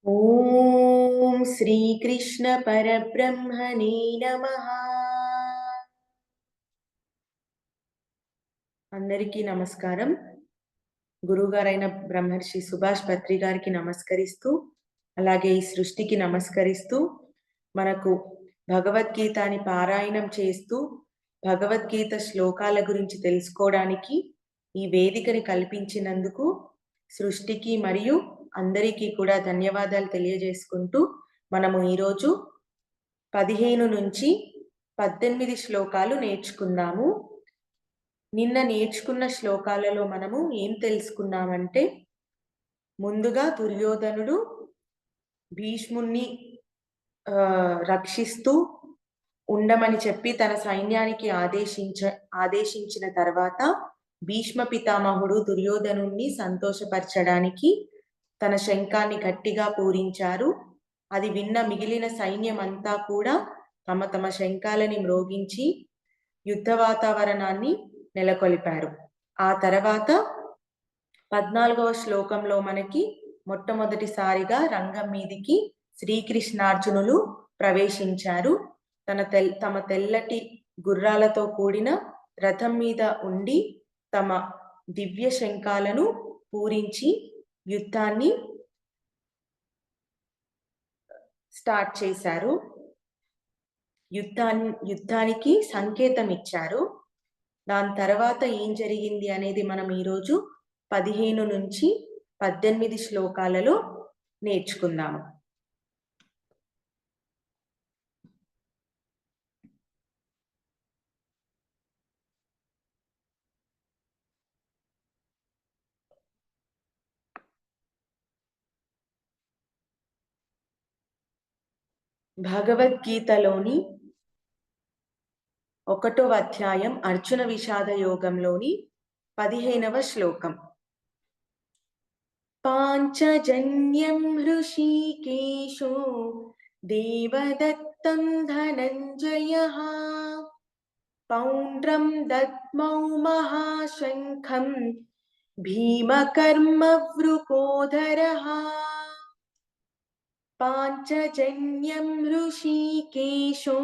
ఓం శ్రీకృష్ణ పరబ్రహ్మణే నమః. అందరికీ నమస్కారం. గురువుగారైన బ్రహ్మర్షి సుభాష్ పత్రి గారికి నమస్కరిస్తూ, అలాగే ఈ సృష్టికి నమస్కరిస్తూ, మనకు భగవద్గీతని పారాయణం చేస్తూ భగవద్గీత శ్లోకాల గురించి తెలుసుకోవడానికి ఈ వేదికని కల్పించినందుకు సృష్టికి మరియు అందరికీ కూడా ధన్యవాదాలు తెలియజేసుకుంటూ, మనము ఈరోజు 15 నుంచి 18 శ్లోకాలు నేర్చుకుందాము. నిన్న నేర్చుకున్న శ్లోకాలలో మనము ఏం తెలుసుకున్నామంటే, ముందుగా దుర్యోధనుడు భీష్ముణ్ణి రక్షిస్తూ ఉండమని చెప్పి తన సైన్యానికి ఆదేశించిన తర్వాత భీష్మ పితామహుడు దుర్యోధనుణ్ణి సంతోషపరచడానికి తన శంఖాన్ని గట్టిగా పూరించారు. అది విన్న మిగిలిన సైన్యం అంతా కూడా తమ తమ శంఖాలని మ్రోగించి యుద్ధ వాతావరణాన్ని నెలకొల్పారు. ఆ తర్వాత 14వ శ్లోకంలో మనకి మొట్టమొదటిసారిగా రంగం మీదికి శ్రీకృష్ణార్జునులు ప్రవేశించారు. తమ తెల్లటి గుర్రాలతో కూడిన రథం మీద ఉండి తమ దివ్య శంఖాలను పూరించి యుద్ధాన్ని స్టార్ట్ చేశారు. యుద్ధానికి సంకేతం ఇచ్చారు. దాని తర్వాత ఏం జరిగింది అనేది మనం ఈరోజు 15 నుంచి 18 శ్లోకాలలో నేర్చుకుందాము. భగవద్గీతలోని 1వ అధ్యాయం అర్జున విషాద యోగంలోని 15వ శ్లోకం. పాంచజన్యం హృషీకేశో దేవదత్తం ధనంజయః పౌండ్రం దద్మౌ మహాశంఖం భీమకర్మవృకోదరః. పాంచజన్యం హృషీకేశో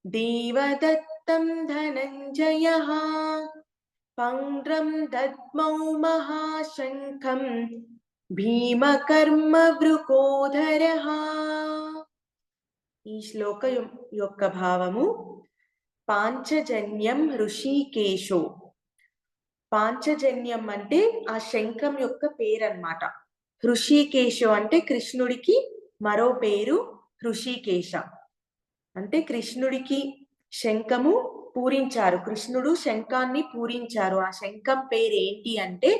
దేవదత్తం ధనంజయః పౌండ్రం దద్మౌ మహాశంఖం భీమకర్మవృకోదరః. ఈ శ్లోకం యొక్క భావము: పాంచజన్యం హృషీకేశో. పాంచజన్యం అంటే ఆ శంఖం యొక్క పేరు అన్నమాట. హృషీకేశో అంటే కృష్ణుడికి మరో పేరు హృషీకేశ. అంటే కృష్ణుడికి శంఖము పూరించారు, కృష్ణుడు శంఖాన్ని పూరించారు. ఆ శంఖం పేరు ఏంటి అంటే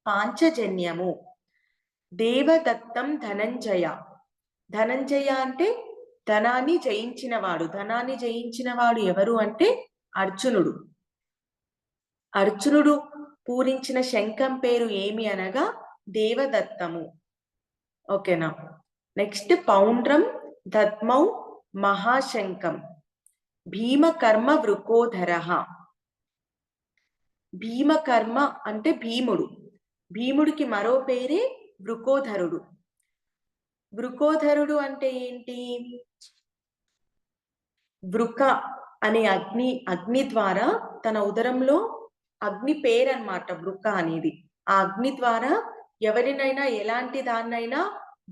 పాంచజన్యము. దేవదత్తం ధనంజయ. ధనంజయ అంటే ధనాన్ని జయించినవాడు. ధనాన్ని జయించినవాడు ఎవరు అంటే అర్జునుడు. అర్జునుడు పూరించిన శంఖం పేరు ఏమి అనగా దేవదత్తము. ఓకేనా? నెక్స్ట్ పౌండ్రం దద్మౌ మహాశంఖం భీమకర్మ వృకోధరః. భీమకర్మ అంటే భీముడు. భీముడికి మరో పేరే వృకోధరుడు. వృకోధరుడు అంటే ఏంటి? వృక అనే అగ్ని ద్వారా తన ఉదరంలో అగ్ని పేరన్నమాట వృక అనేది. ఆ అగ్ని ద్వారా ఎవరినైనా ఎలాంటి దాన్నైనా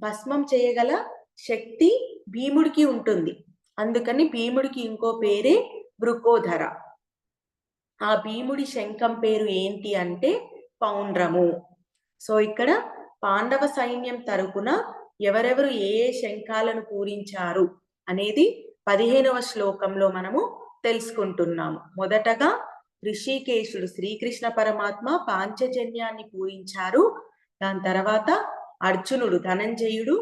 భస్మం చేయగల శక్తి భీముడికి ఉంటుంది. అందుకని భీముడికి ఇంకో పేరే వృకోధర. ఆ భీముడి శంఖం పేరు ఏంటి అంటే పౌండ్రము. సో ఇక్కడ పాండవ సైన్యం తరపున ఎవరెవరు ఏ ఏ శంఖాలను పూరించారు అనేది 15వ శ్లోకంలో మనము తెలుసుకుంటున్నాము. మొదటగా ఋషికేశుడు శ్రీకృష్ణ పరమాత్మ పాంచజన్యాన్ని పూరించారు. దాని తర్వాత అర్జునుడు ధనంజయుడు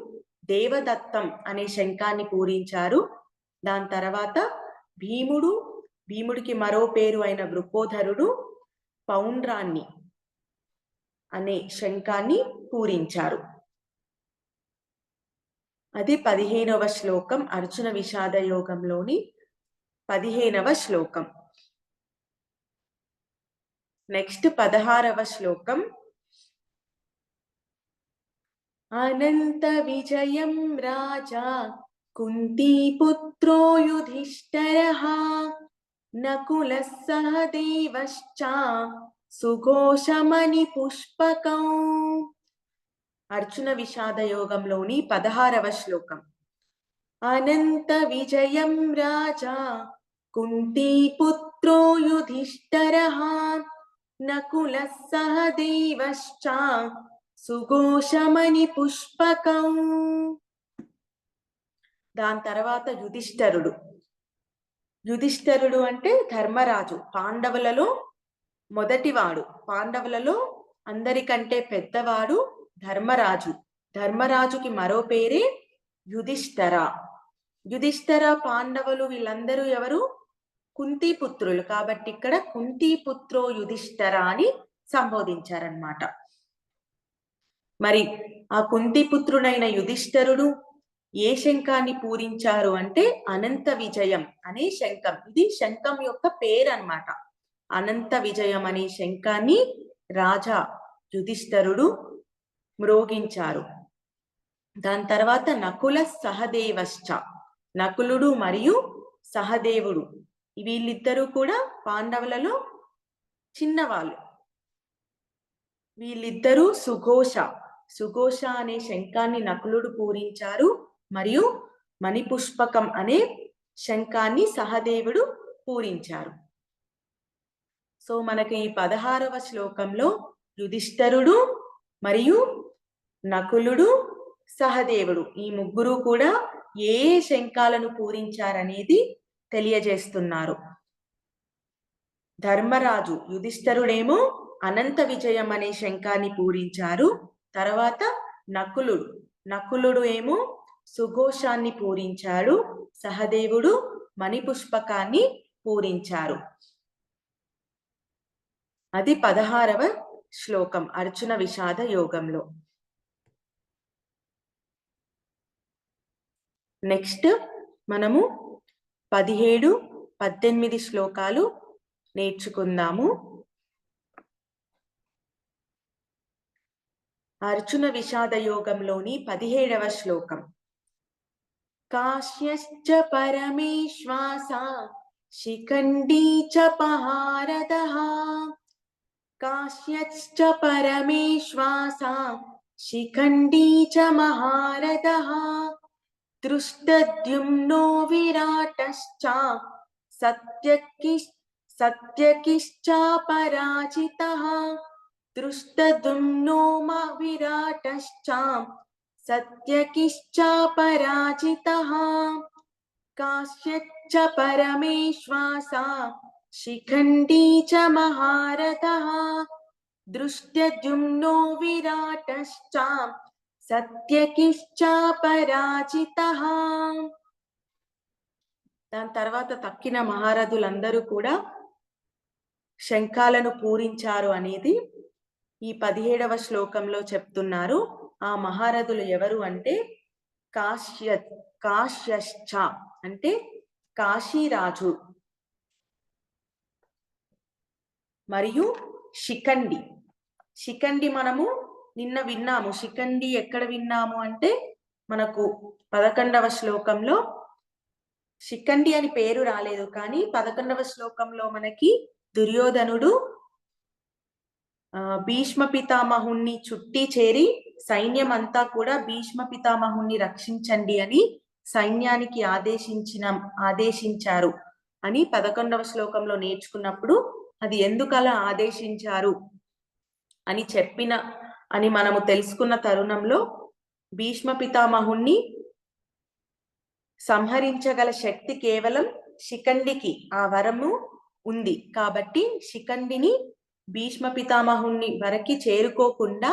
దేవదత్తం అనే శంఖాన్ని పూరించారు. దాని తర్వాత భీముడికి మరో పేరు అయిన వృకోధరుడు పౌండ్రాన్ని అనే శంఖాన్ని పూరించారు. అది 15వ శ్లోకం, అర్జున విషాద యోగంలోని 15వ శ్లోకం. నెక్స్ట్ 16వ శ్లోకం. అనంత విజయం రాజా కుంతీపుత్రో యుధిష్ఠిరః నకులః సహదేవశ్చ సుఘోషమణి పుష్పకం. అర్జున విషాద యోగంలోని 16వ శ్లోకం. అనంత విజయం రాజా కుంతీపుత్రో యుధిష్ఠిరః నకులః సహదేవశ్చ సుఘోషమణి పుష్పకం. దాని తర్వాత యుధిష్ఠిరుడు. యుధిష్ఠిరుడు అంటే ధర్మరాజు, పాండవులలో మొదటివాడు, పాండవులలో అందరికంటే పెద్దవాడు ధర్మరాజు. ధర్మరాజుకి మరో పేరే యుధిష్ఠిర. యుధిష్ఠిర, పాండవులు వీళ్ళందరూ ఎవరు? కుంతీపుత్రులు. కాబట్టి ఇక్కడ కుంతీపుత్రో యుధిష్ఠిర అని సంబోధించారన్నమాట. మరి ఆ కుంతీపుత్రుడైన యుధిష్ఠిరుడు ఏ శంఖాన్ని పూరించారు అంటే అనంత విజయం అనే శంఖం. ఇది శంఖం యొక్క పేరు అన్నమాట. అనంత విజయం అనే శంఖాన్ని రాజా యుధిష్ఠిరుడు మ్రోగించారు. దాని తర్వాత నకుల సహదేవశ్చ, నకులుడు మరియు సహదేవుడు వీళ్ళిద్దరూ కూడా పాండవులలో చిన్నవాళ్ళు. వీళ్ళిద్దరూ సుఘోష అనే శంఖాన్ని నకులుడు పూరించారు మరియు మణిపుష్పకం అనే శంఖాన్ని సహదేవుడు పూరించారు. సో మనకి ఈ 16వ శ్లోకంలో యుధిష్ఠిరుడు మరియు నకులుడు, సహదేవుడు ఈ ముగ్గురు కూడా ఏ శంఖాలను పూరించారనేది తెలియజేస్తున్నారు. ధర్మరాజు యుధిష్ఠిరుడేమో అనంత విజయం అనే శంఖాన్ని పూరించారు. తర్వాత నకులుడు ఏమో సుఘోషాన్ని పూరించాడు. సహదేవుడు మణిపుష్పకాన్ని పూరించారు. అది 16వ శ్లోకం అర్జున విషాద యోగంలో. నెక్స్ట్ మనము 17, 18 శ్లోకాలు నేర్చుకుందాము. అర్జున విషాద యోగంలోని 17వ శ్లోకం. కాశ్యశ్చ పరమేశ్వాస శిఖండీ చ పహారదః. కాశ్యశ్చ పరమేశ్వాస శిఖండీ చ మహారథః. దృష్టద్యుమ్నో విరాటశ్చ సత్యకిశ్చ పరాజితః. దృష్టద్యుమ్నో విరాటశ్చ సత్యకిశ్చ పరాజితః. కాశ్యశ్చ పరమేశ్వాస శిఖండీ చ మహారథః. దృష్టద్యుమ్నో విరాటశ్చ సత్యకిశ్చ పరాజితః. దాని తర్వాత తక్కిన మహారథులందరూ కూడా శంఖాలను పూరించారు అనేది ఈ 17వ శ్లోకంలో చెప్తున్నారు. ఆ మహారథులు ఎవరు అంటే కాశ్యశ్చ అంటే కాశీరాజు మరియు శిఖండి మనము నిన్న విన్నాము. శిఖండి ఎక్కడ విన్నాము అంటే మనకు 11వ శ్లోకంలో శిఖండి అని పేరు రాలేదు, కానీ 11వ శ్లోకంలో మనకి దుర్యోధనుడు భీష్మ పితామహుణ్ణి చుట్టి చేరి సైన్యం అంతా కూడా భీష్మ పితామహుణ్ణి రక్షించండి అని సైన్యానికి ఆదేశించారు అని 11వ శ్లోకంలో నేర్చుకున్నప్పుడు అది ఎందుకలా ఆదేశించారు అని మనము తెలుసుకున్న తరుణంలో భీష్మ పితామహుణ్ణి సంహరించగల శక్తి కేవలం శిఖండికి ఆ వరము ఉంది. కాబట్టి శిఖండిని భీష్మ పితామహుణ్ణి వరకి చేరుకోకుండా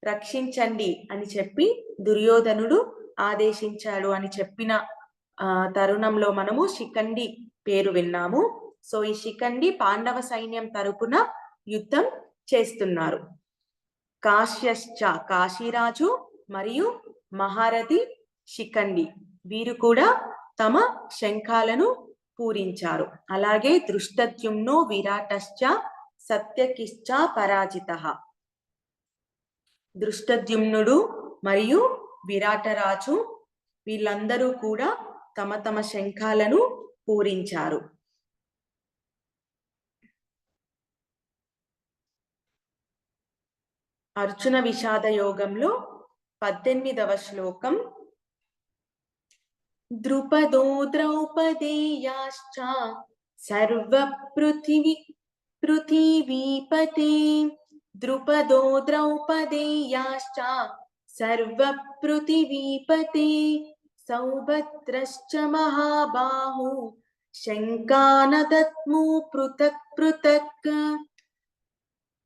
రక్షించండి అని చెప్పి దుర్యోధనుడు ఆదేశించాడు అని చెప్పిన తరుణంలో మనము శిఖండి పేరు విన్నాము. సో ఈ శిఖండి పాండవ సైన్యం తరపున యుద్ధం చేస్తున్నారు. కాశ్యశ్చ కాశీరాజు మరియు మహారథి శిఖండి వీరు కూడా తమ శంఖాలను పూరించారు. అలాగే దృష్టద్యుమ్నో విరాటశ్చ సత్యకిశ్చ పరాజితః. దృష్టద్యుమ్నుడు మరియు విరాటరాజు వీళ్ళందరూ కూడా తమ తమ శంఖాలను పూరించారు. అర్జున విషాద యోగంలో 18వ శ్లోకం. ద్రుపదో ద్రౌపదేయాశ్చ సర్వ పృథివీపతే. ద్రుపదో ద్రౌపదేయాశ్చ సర్వ పృథివీపతే. సౌభద్రశ్చ మహాబాహు శంఖానదత్ము పృథక్ పృథక్.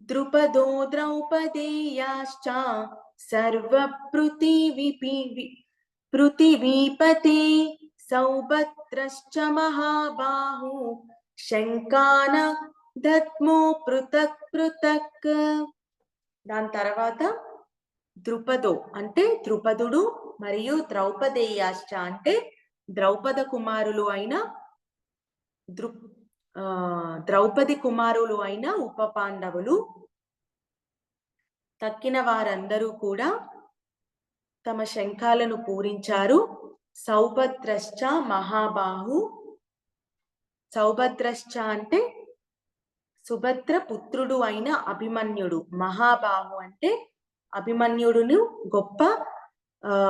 ద్రుపదో ద్రౌపదేయాశ్చ సర్వ పృథివీపతే. సౌభద్రశ్చ మహాబాహు శంఖానదత్ము పృథక్ పృథక్. దాని తర్వాత ద్రుపదో అంటే ద్రుపదుడు మరియు ద్రౌపదేయాశ్చ అంటే ద్రౌపద కుమారులు అయిన ద్రౌపది కుమారులు అయిన ఉప పాండవులు. తక్కిన వారందరూ కూడా తమ శంఖాలను పూరించారు. సౌభద్రశ్చ మహాబాహు. సౌభద్రశ్చ అంటే సుభద్ర పుత్రుడు అయిన అభిమన్యుడు. మహాబాహు అంటే అభిమన్యుడును గొప్ప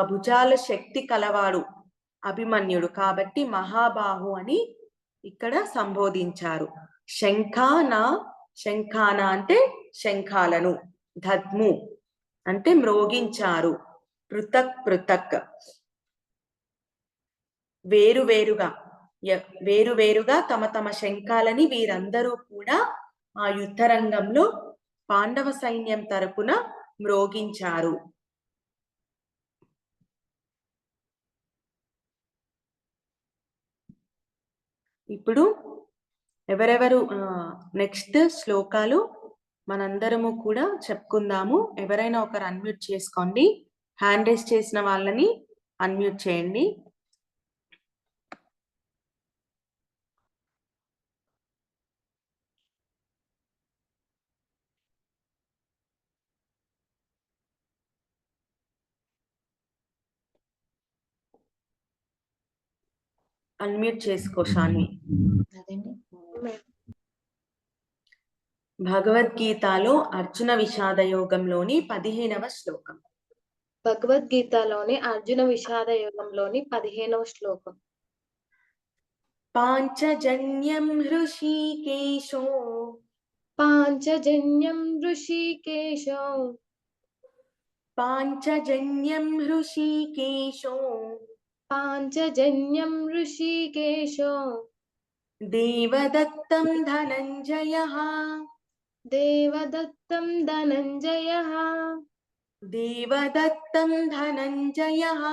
భుజాల శక్తి కలవాడు అభిమన్యుడు కాబట్టి మహాబాహు అని ఇక్కడ సంబోధించారు. శంఖాన అంటే శంఖాలను, దద్ము అంటే మ్రోగించారు, పృథక్ పృథక్ వేరువేరుగా తమ తమ శంఖాలని వీరందరూ కూడా ఆ యుద్ధ రంగంలో పాండవ సైన్యం తరపున మ్రోగించారు. ఇప్పుడు ఎవరెవరు నెక్స్ట్ శ్లోకాలు మనందరము కూడా చెప్పుకుందాము. ఎవరైనా ఒకరు అన్మ్యూట్ చేసుకోండి. హ్యాండ్ రైజ్ చేసిన వాళ్ళని అన్మ్యూట్ చేయండి. అన్మ్యూట్ చేసుకో శాన్వి. భగవద్గీతలో అర్జున విషాద యోగంలోని 15వ శ్లోకం. భగవద్గీతలోని అర్జున విషాద యోగంలోని 15వ శ్లోకం. పాంచజన్యం హృషీకేశో పాంచజన్యం హృషీకేశో పాంచజన్యం హృషీకేశో పాంచజన్యం హృషీకేశో దేవదత్తం ధనంజయః దేవదత్తం ధనంజయః దేవదత్తం ధనంజయః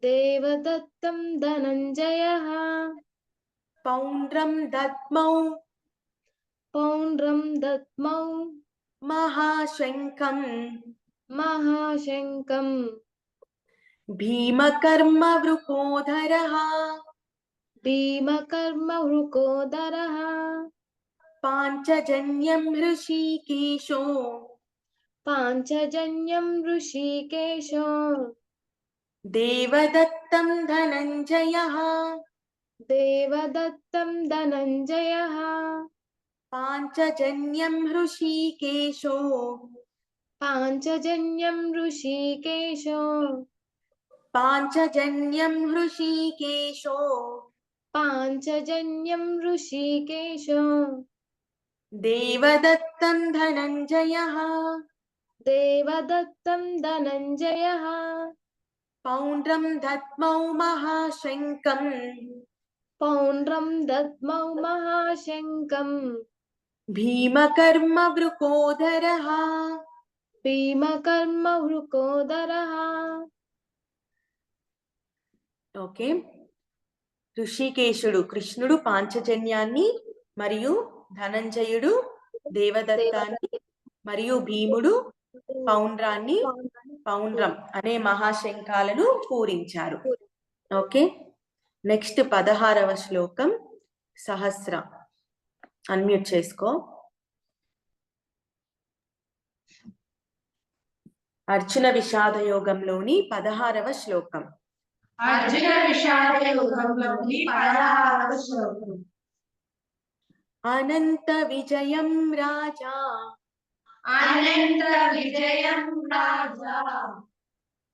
దేవదత్తం ధనంజయః పౌండ్రం దద్మౌ మహాశంఖం భీమకర్మ వృకోదరః పాంచజన్యం హృషీకేశో దేవదత్తం ధనంజయః పాంచజన్యం హృషీకేశో దేవదత్తం ధనంజయః పౌండ్రం దద్మౌ మహాశంఖం భీమకర్మ వృకోదరః ఓకే. ఋషికేశుడు కృష్ణుడు పాంచజన్యాన్ని మరియు ధనంజయుడు దేవదత్తాన్ని మరియు భీముడు పౌండ్రం అనే మహాశంఖాలను పూరించారు. ఓకే. నెక్స్ట్ 16వ శ్లోకం. సహస్ర అన్మ్యూట్ చేసుకో. అర్జున విషాద యోగంలోని 16వ శ్లోకం. అర్జున విషాద యోగంలోని 16వ శ్లోకం. అనంత విజయం రాజా అనంత విజయం రాజా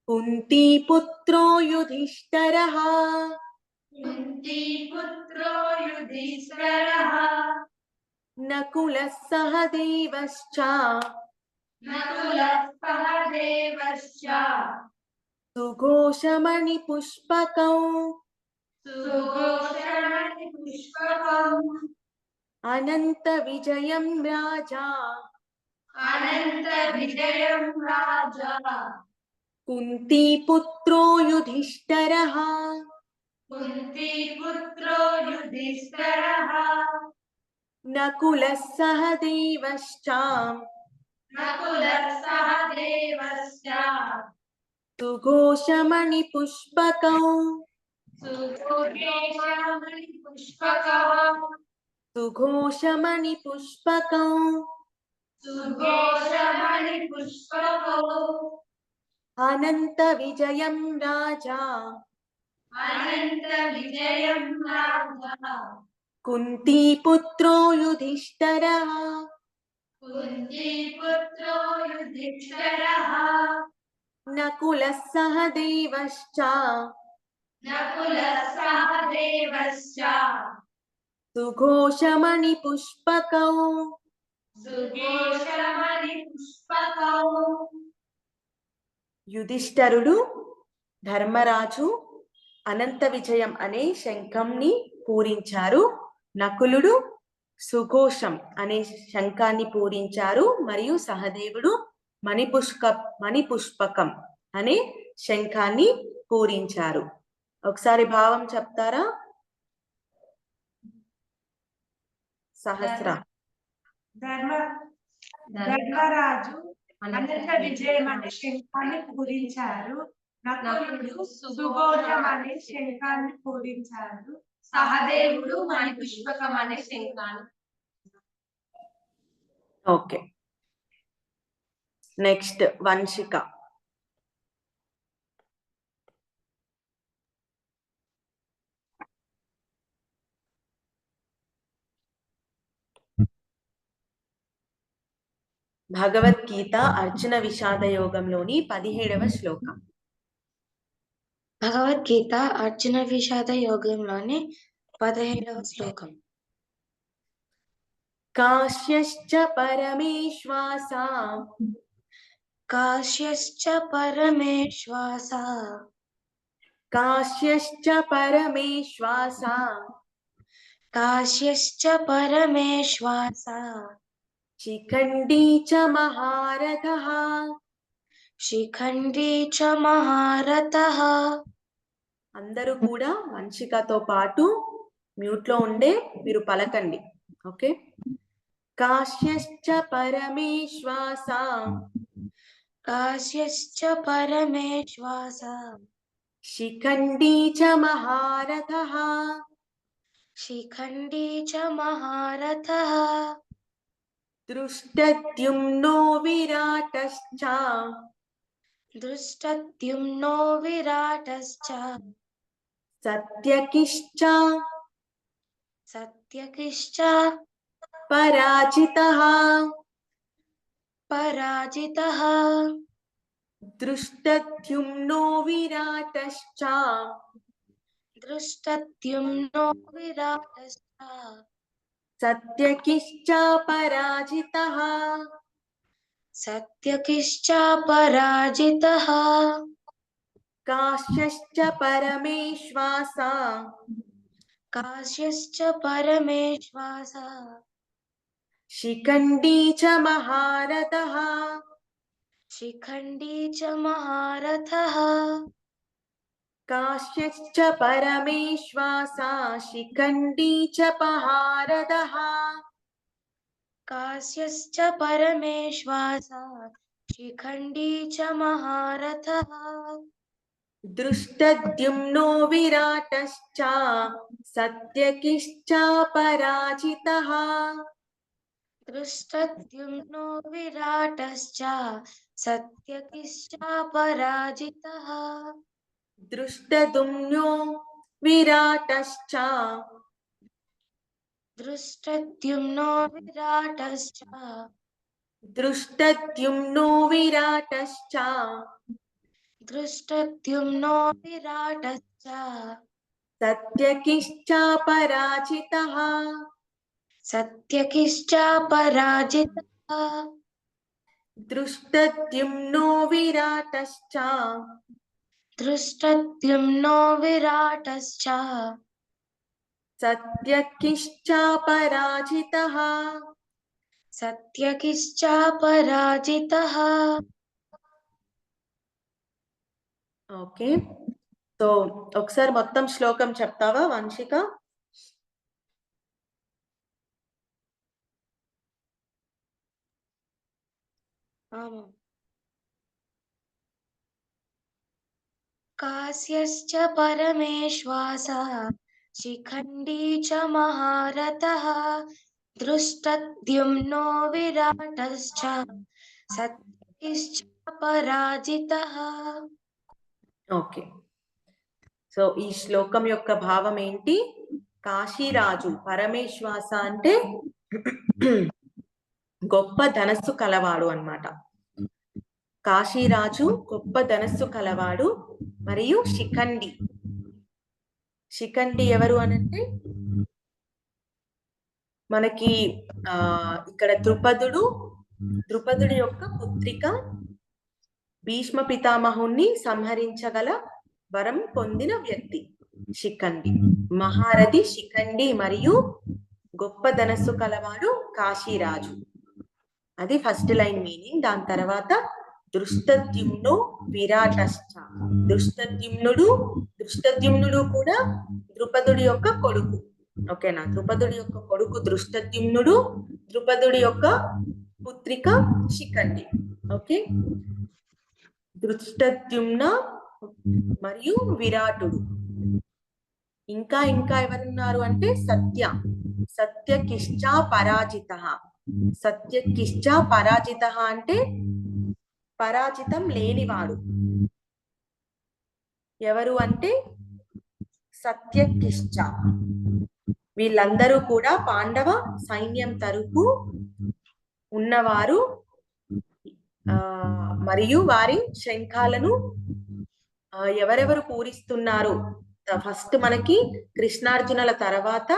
కుంతీ పుత్రో యుధిష్ఠిరః కుంతీ పుత్రో యుధిష్ఠిరః నకులః సహదేవశ్చ నకులః సహదేవశ్చ సుఘోషమణి పుష్పకౌ సుఘోషమణి పుష్పకం. అనంత విజయం రాజా అనంత విజయం రాజా కుంతీ పుత్రో యుధిష్ఠిరః కుంతీ పుత్రో యుధిష్ఠిరః నకులః సహదేవశ్చ నకులః సహదేవశ్చ సుఘోషమణి పుష్పకౌ సుఘోషమణి పుష్పకః సుఘోషమణి పుష్పకౌ సుఘోషమణి పుష్పకౌ. అనంత విజయం రాజా అనంత విజయం రాజా కుంతీ పుత్రో యుధిష్ఠిరః కుంతీ పుత్రో యుధిష్ఠిరః నకులః సహదేవశ్చ నకులః సహదేవశ్చ సుఘోషమణి పుష్పకౌ. సుఘోషమణి పుష్పకౌ. యుధిష్ఠరుడు ధర్మరాజు అనంత విజయం అనే శంఖంని పూరించారు. నకులుడు సుఘోషం అనే శంఖాన్ని పూరించారు. మరియు సహదేవుడు మణిపుష్పకం అనే శంఖాన్ని పూరించారు. ఒకసారి భావం చెప్తారా? సహస్ర. ధర్మరాజు అనంత విజయం అనే శంఖాన్ని పూరించారు. నకులుడు సుఘోషం అనే శంఖాన్ని పూరించారు. సహదేవుడు మణిపుష్పకం అనే శంఖాన్ని. Okay, next Vamshika. భగవద్గీత అర్జున విషాద యోగంలోని 17వ శ్లోకం. భగవద్గీత అర్జున విషాద యోగంలోని 17వ శ్లోకం. కాశ్యశ్చ పరమేశ్వాసా కాశ్యశ్చ పరమేశ్వాస కాశ్యశ్చ పరమేశ్వాసా కాశ్యశ్చ పరమేశ్వాస శిఖండీ చ మహారథః. శిఖండీ చ మహారథః. అందరూ కూడా వంశికతో పాటు మ్యూట్ లో ఉండే మీరు పలకండి. ఓకే, కాశ్యశ్చ పరమేశ్వాసా కాశ్యశ్చ పరమేశ్వాస శిఖండీ చ మహారథః. శిఖండీ చ మహారథః. దృష్టద్యుమ్నో విరాటశ్చ దృష్టద్యుమ్నో విరాటశ్చ సత్యకిశ్చ సత్యకిశ్చ పరాజితః. పరాజితః. దృష్టద్యుమ్నో విరాటశ్చ దృష్టద్యుమ్నో విరాటశ్చ సత్యకిశ్చ పరాజితః. సత్యకిశ్చ పరాజితః. కాశ్యశ్చ పరమేశ్వాసా కాశ్యశ్చ పరమేశ్వాస శిఖండీ చ మహారథః. శిఖండీ చ మహారథః. కాశ్యశ్చ పరమేశ్వాసా శిఖండీ చ మహారథః. కాశ్యశ్చ పరమేశ్వాస శిఖండీ చ మహారథః. దృష్టద్యుమ్నో విరాటశ్చ సత్యకిశ్చ పరాజితః. दृष्टद्युम्नो विराटश्च सत्यकिश्चापराजितः दृष्टद्युम्नो विराटश्च दृष्टद्युम्नो विराटश्च दृष्टद्युम्नो विराटश्च दृष्टद्युम्नो विराटश्च सत्यकिश्चापराजितः सत्यकिश्चापराजितः दृष्टद्युम्नो विराटश्च दृष्टद्युम्नो विराटश्च सत्यकिश्चापराजितः सत्यकिश्चापराजितः ఓకే సో ఒకసారి మొత్తం శ్లోకం చెప్తావా వంశిక? कास्यश्च परमेश्वासः शिखण्डी च महारथः दृष्टद्युम्नो विराटश्च सत्यकिश्चापराजितः ఓకే సో ఈ శ్లోకం యొక్క భావం ఏంటి? కాశీరాజు పరమేశ్వాస అంటే గొప్ప ధనస్సు కలవాడు అన్నమాట. కాశీరాజు గొప్ప ధనస్సు కలవాడు. మరియు శిఖండి, శిఖండి ఎవరు అనంటే మనకి ఇక్కడ ద్రుపదుడి యొక్క పుత్రిక భీష్మ పితామహుణ్ణి సంహరించగల వరం పొందిన వ్యక్తి శిఖండి. మహారథి శిఖండి మరియు గొప్ప ధనస్సు కలవాడు కాశీరాజు. అది ఫస్ట్ లైన్ మీనింగ్. దాని తర్వాత దృష్టద్యుమ్ను విరాటశ్చ, దృష్టద్యుమ్నుడు కూడా ద్రుపదుడి యొక్క కొడుకు. ఓకేనా? ద్రుపదుడి యొక్క కొడుకు దృష్టద్యుమ్నుడు, ద్రుపదుడి యొక్క పుత్రిక శిఖండి. ఓకే, దృష్టద్యుమ్న మరియు విరాటుడు. ఇంకా ఎవరున్నారు అంటే సత్యకిశ్చ పరాజిత. సత్యకిశ్చ పరాజిత అంటే పరాజితం లేనివాడు. ఎవరు అంటే సత్యకిశ్చ. వీళ్ళందరూ కూడా పాండవ సైన్యం తరపు ఉన్నవారు మరియు వారి శంఖాలను ఎవరెవరు పూరిస్తున్నారు? ఫస్ట్ మనకి కృష్ణార్జునుల తర్వాత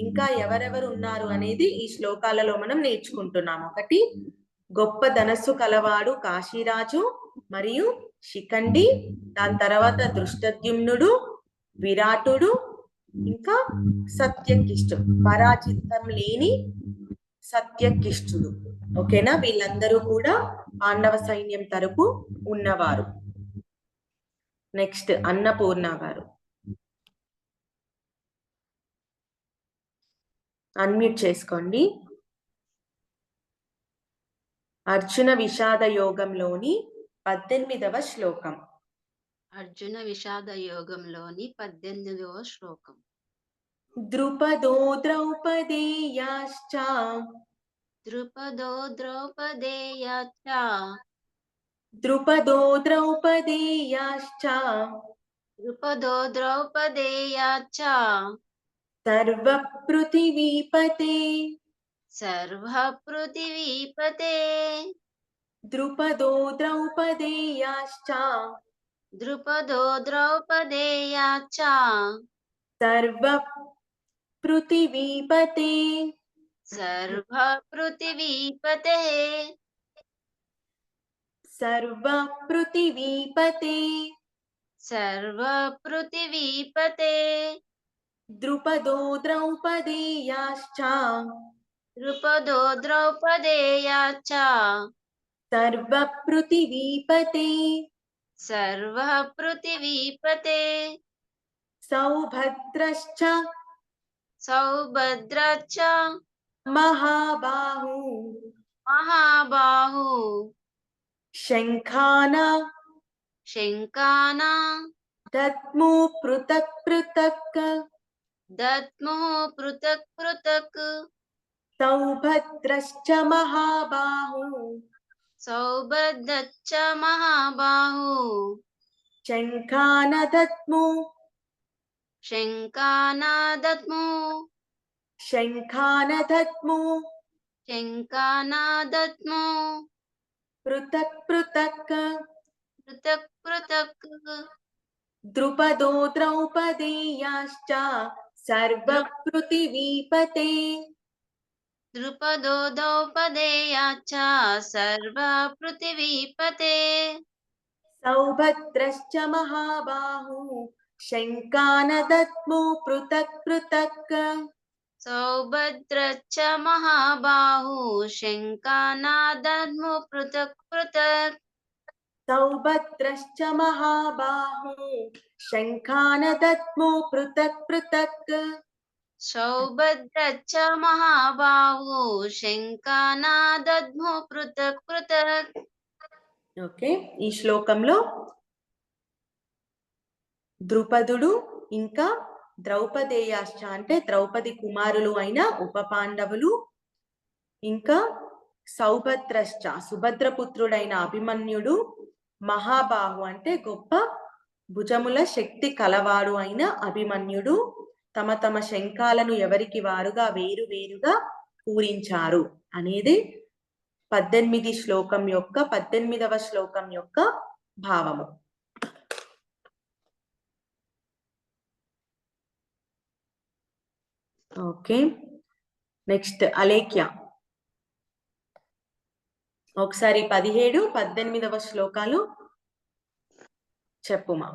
ఇంకా ఎవరెవరు ఉన్నారు అనేది ఈ శ్లోకాలలో మనం నేర్చుకుంటున్నాం. ఒకటి గొప్ప ధనస్సు కలవాడు కాశీరాజు మరియు శిఖండి, దాని తర్వాత దృష్టద్యుమ్నుడు, విరాటుడు, ఇంకా సత్యకిష్టుడు, పరాజితం లేని సత్యకిష్టుడు. ఓకేనా? వీళ్ళందరూ కూడా పాండవ సైన్యం తరపు ఉన్నవారు. నెక్స్ట్ అన్నపూర్ణ గారు అన్మ్యూట్ చేసుకోండి. అర్జున విషాద యోగంలోని 18వ శ్లోకం. అర్జున విషాద యోగంలోని 18వ శ్లోకం. ద్రుపదో ద్రౌపదేయాశ్చ ద్రుపదో ద్రౌపదేయాశ్చ ద్రుపదో ద్రౌపదేయాశ్చ ద్రుపదో ద్రౌపదేయాశ్చ సర్వపృథివీపతే సర్వపృథివీపతే ద్రుపదో ద్రౌపదేయాశ్చ ద్రుపదో ద్రౌపదేయాశ్చ సర్వపృథివీపతే సర్వపృథివీపతే సర్వపృథివీపతే సర్వపృథివీపతే ద్రుపదో ద్రౌపదేయాశ్చ ద్రుపదో ద్రౌపదేయాశ్చ సర్వపృథివీపతే సర్వపృథివీపతే సౌభద్రశ్చ సౌభద్రశ్చ మహాబాహు మహాబాహు శంఖానా శంఖానా దద్ము పృథక్ పృథక్ దద్ము పృథక్ పృథక్ సౌభద్రశ్చ మహాబాహు సౌభద్రశ్చ మహాబాహు శంఖానదత్ము శంఖానాదత్ము శంఖానదత్ము శంఖానాదత్ము పృథక్ పృథక్ పృథక్ పృథక్ ద్రుపదో ద్రౌపదీయాశ్చ సర్వపృథివీపతే ద్రుపదో ద్రౌపదేయాచ్చ సర్వ పృథివీపతే సౌభద్రశ్చ మహాబాహు శంఖానదత్ము పృథక్ పృథక్ సౌభద్రశ్చ మహాబాహు శంఖానాదత్ము పృథక్ పృథక్ సౌభద్రశ్చ మహాబాహు శంఖానదత్ము పృథక్ పృథక్ సౌభద్రశ్చ మహాబాహు శంఖానాదత్ము పృథక్ పృథక్ ఓకే, ఈ శ్లోకంలో ద్రుపదుడు ఇంకా ద్రౌపదేయాశ్చ అంటే ద్రౌపది కుమారులు అయిన ఉప పాండవులు, ఇంకా సౌభద్రశ్చ సుభద్రపుత్రుడైన అభిమన్యుడు, మహాబాహు అంటే గొప్ప భుజముల శక్తి కలవాడు అయిన అభిమన్యుడు తమ తమ శంఖాలను ఎవరికి వారుగా వేరువేరుగా పూరించారు అనేది 18వ శ్లోకం యొక్క భావము. ఓకే, నెక్స్ట్ అలేఖ్య ఒకసారి 17, 18వ శ్లోకాలు చెప్పుమా.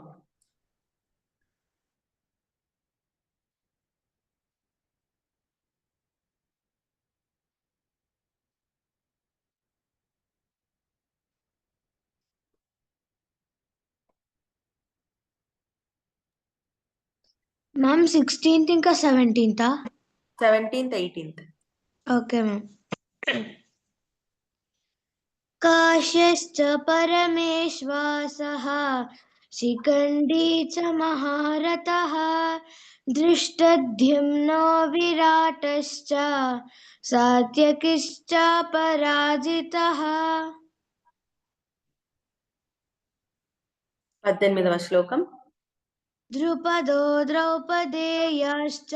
మ్యామ్ 16th ఇంకా 17th 17th, 18th. Okay ma'am. కాశ్యశ్చ పరమేశ్వాసః Shikhandi చ మహారథః దృష్టద్యుమ్నో విరాటశ్చ సాత్యకిశ్చ పరాజితః. 18వ శ్లోకం. ద్రుపదో ద్రౌపదేయాశ్చ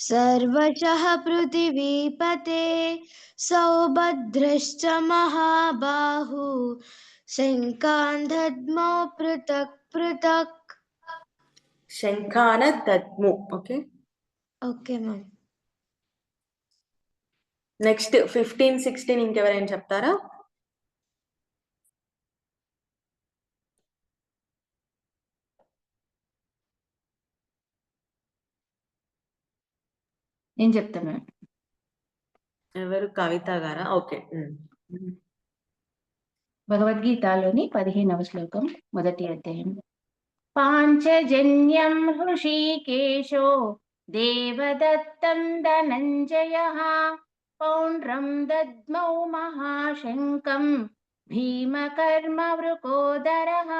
సర్వశః పృథివీపతే సౌభద్రశ్చ మహాబాహు శంఖాన్దద్మో పృథక్ పృథక్. శంఖానదద్ము. Okay, okay ma'am. నెక్స్ట్ 15, 16 ఇంకెవరైనా చెప్తారా? నేను చెప్తాను. ఎవరు? కవిత గారా? ఓకే. భగవద్గీతలోని 15వ శ్లోకం, మొదటి అధ్యాయం. పాంచజన్యం హృషీకేశో దేవదత్తం ధనంజయః పౌండ్రం దద్మౌ మహాశంకం భీమకర్మ వృకోదరః.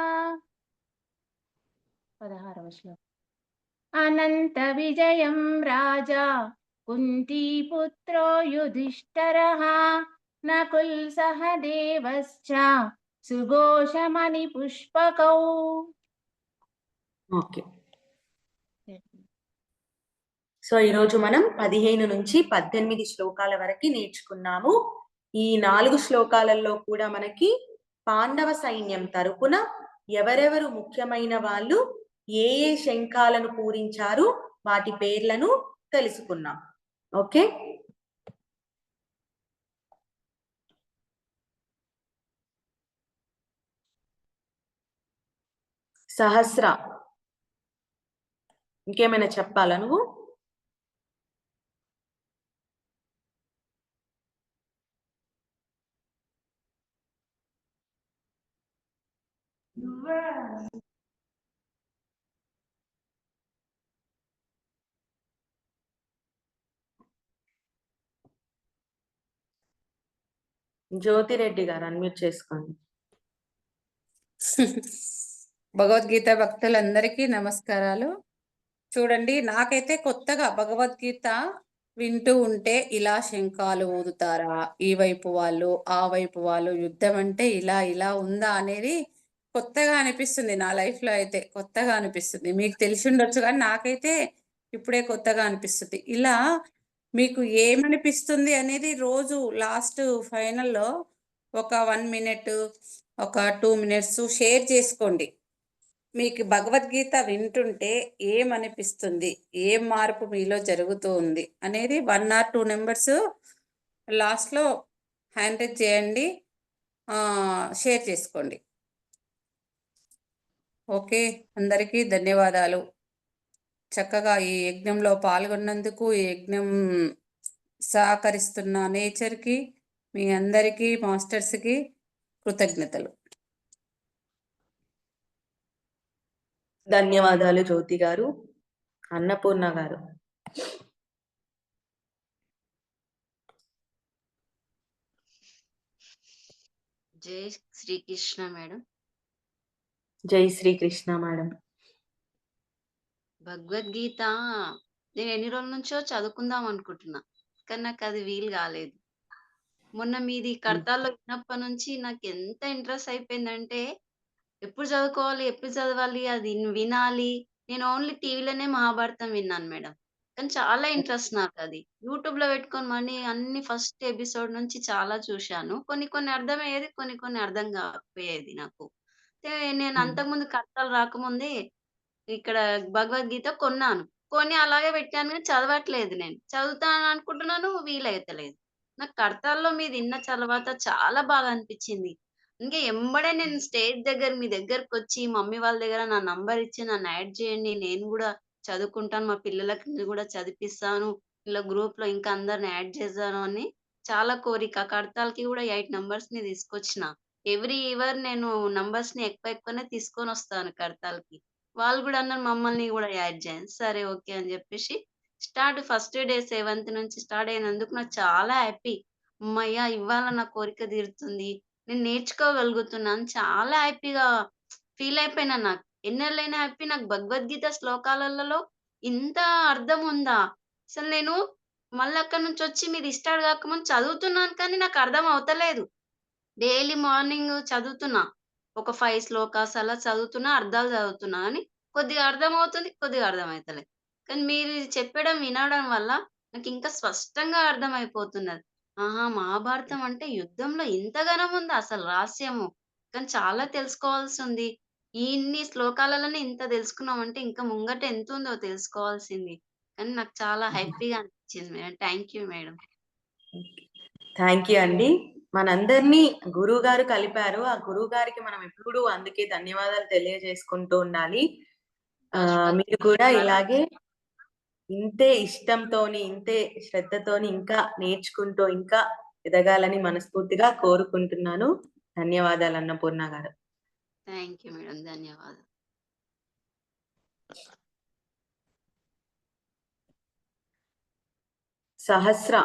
16వ శ్లోకం. అనంత విజయం రాజా కుంతీపుత్రో యుధిష్ఠిరః నకుల్ సహదేవశ్చ సుఘోషమణి పుష్పకౌ. ఓకే, సో ఈరోజు మనం 15 నుంచి 18 శ్లోకాల వరకు నేర్చుకున్నాము. ఈ 4 శ్లోకాలలో కూడా మనకి పాండవ సైన్యం తరపున ఎవరెవరు ముఖ్యమైన వాళ్ళు ఏ ఏ శంఖాలను పూరించారు వాటి పేర్లను తెలుసుకున్నాం. ఓకే, సహస్ర ఇంకేమైనా చెప్పాలా నువ్వు? జ్యోతిరెడ్డి గారు అన్మ్యూట్ చేసుకోండి. భగవద్గీత భక్తులందరికీ నమస్కారాలు. చూడండి, నాకైతే కొత్తగా భగవద్గీత వింటూ ఉంటే ఇలా శంఖాలు ఊదుతారా, ఈ వైపు వాళ్ళు ఆ వైపు వాళ్ళు, యుద్ధం అంటే ఇలా ఇలా ఉందా అనేది కొత్తగా అనిపిస్తుంది. నా లైఫ్లో అయితే కొత్తగా అనిపిస్తుంది. మీకు తెలిసి ఉండొచ్చు కానీ నాకైతే ఇప్పుడే కొత్తగా అనిపిస్తుంది. ఇలా మీకు ఏమనిపిస్తుంది అనేది రోజు లాస్ట్ ఫైనల్లో ఒక 1 మినిట్, ఒక 2 మినిట్స్ షేర్ చేసుకోండి. మీకు భగవద్గీత వింటుంటే ఏమనిపిస్తుంది, ఏం మార్పు మీలో జరుగుతూ ఉంది అనేది 1 or 2 నెంబర్స్ లాస్ట్లో హ్యాండ్ రైజ్ చేయండి, షేర్ చేసుకోండి. ఓకే, అందరికీ ధన్యవాదాలు. చక్కగా ఈ యజ్ఞంలో పాల్గొన్నందుకు, ఈ యజ్ఞం సహకరిస్తున్న నేచర్కి, మీ అందరికీ, మాస్టర్స్కి కృతజ్ఞతలు. ధన్యవాదాలు జ్యోతి గారు. అన్నపూర్ణ గారు. జై శ్రీకృష్ణ మేడం. జై శ్రీకృష్ణ మేడం. భగవద్గీత నేను ఎన్ని రోజుల నుంచో చదువుకుందాం అనుకుంటున్నా, కానీ నాకు అది వీలు కాలేదు. మొన్న మీది కడతాల్లో విన్నప్పటి నుంచి నాకు ఎంత ఇంట్రెస్ట్ అయిపోయిందంటే, ఎప్పుడు చదువుకోవాలి, ఎప్పుడు చదవాలి, అది వినాలి. నేను ఓన్లీ టీవీలోనే మహాభారతం విన్నాను మేడం, కానీ చాలా ఇంట్రెస్ట్ నాకు అది. యూట్యూబ్ లో పెట్టుకొని మనీ అన్ని ఫస్ట్ ఎపిసోడ్ నుంచి చాలా చూశాను. కొన్ని కొన్ని అర్థమయ్యేది, కొన్ని కొన్ని అర్థం కాకపోయేది నాకు. నేను అంతకుముందు కడతాలు రాకముందే ఇక్కడ భగవద్గీత కొన్నాను. కొని అలాగే పెట్టాను కానీ చదవట్లేదు నేను. చదువుతాను అనుకుంటున్నాను, వీలైతలేదు. నాకు కడతాల్లో మీది విన్న తర్వాత చాలా బాగా అనిపించింది. ఇంక ఎంబడే నేను స్టేజ్ దగ్గర మీ దగ్గరకొచ్చి మమ్మీ వాళ్ళ దగ్గర నా నంబర్ ఇచ్చి నన్ను యాడ్ చేయండి. నేను గూడా చదువుకుంటాను. మా పిల్లలకి గూడా చదివిపిస్తాను. ఇలా గ్రూప్‌లో ఇంకా అందరిని యాడ్ చేశాను అని చాలా కోరిక. కడతాలకి గూడా 8 నంబర్స్‌ని తీసుకొచ్చిన. ఎవ్రీ ఇయర్ నేను నంబర్స్‌ని ఎక్కువ ఎక్కువనే తీసుకొనొస్తాను కడతాలకి. వాళ్ళు గూడా అన్నారు మమ్మల్ని గూడా యాడ్ చేయండి. సరే ఓకే అని జెప్పేసి ఫస్ట్ డే 7థ్ నుంచి స్టార్ట్ అయినందుకు నాకు చాలా హ్యాపీ. హమ్మయ్య! ఇవాళ నా కోరిక తీరుతుంది. నేను నేర్చుకోగలుగుతున్నాను. చాలా హ్యాపీగా ఫీల్ అయిపోయినా నాకు. ఎన్నెళ్ళైనా హ్యాపీ. నాకు భగవద్గీత శ్లోకాలలో ఇంత అర్థం ఉందా? అసలు నేను మళ్ళీ అక్కడి నుంచొచ్చి మీరు స్టార్ట్ గాకముందు చదువుతున్నాను కానీ నాకు అర్థం అవుతలేదు. డైలీ మార్నింగ్ చదువుతున్నా. ఒక 5 శ్లోకాస్ అలా చదువుతున్నా, అర్థాలు చదువుతున్నా గానీ, కొద్దిగా అర్థమవుతుంది, కొద్దిగా అర్థమైతలే. కానీ మీరు ఇది చెప్పడం, వినడం వల్ల నాకింకా స్పష్టంగా అర్థమైపోతున్నది. ఆహా! మహాభారతం అంటే యుద్ధంలో ఇంతగనం ఉందా అసలు రహస్యము? కానీ చాలా తెలుసుకోవాల్సుంది. ఇన్ని శ్లోకాలలోనే ఇంత తెలుసుకున్నామంటే, ఇంకా ముంగట ఎంతుందో తెలుసుకోవాల్సింది. కానీ నాకు చాలా హ్యాపీగా అనిపించింది madam. Thank you madam. Thank you అండి. మనందరినీ గురువు గారు కలిపారు. ఆ గురువు గారికి మనం ఎప్పుడు అందుకే ధన్యవాదాలు తెలియజేసుకుంటూ ఉండాలి. మీరు కూడా ఇలాగే ఇంతే ఇష్టంతోని, ఇంతే శ్రద్ధతోని ఇంకా నేర్చుకుంటూ ఇంకా ఎదగాలని మనస్ఫూర్తిగా కోరుకుంటున్నాను. ధన్యవాదాలు అన్నపూర్ణ గారు. Thank you madam. ధన్యవాదాలు. సహస్ర.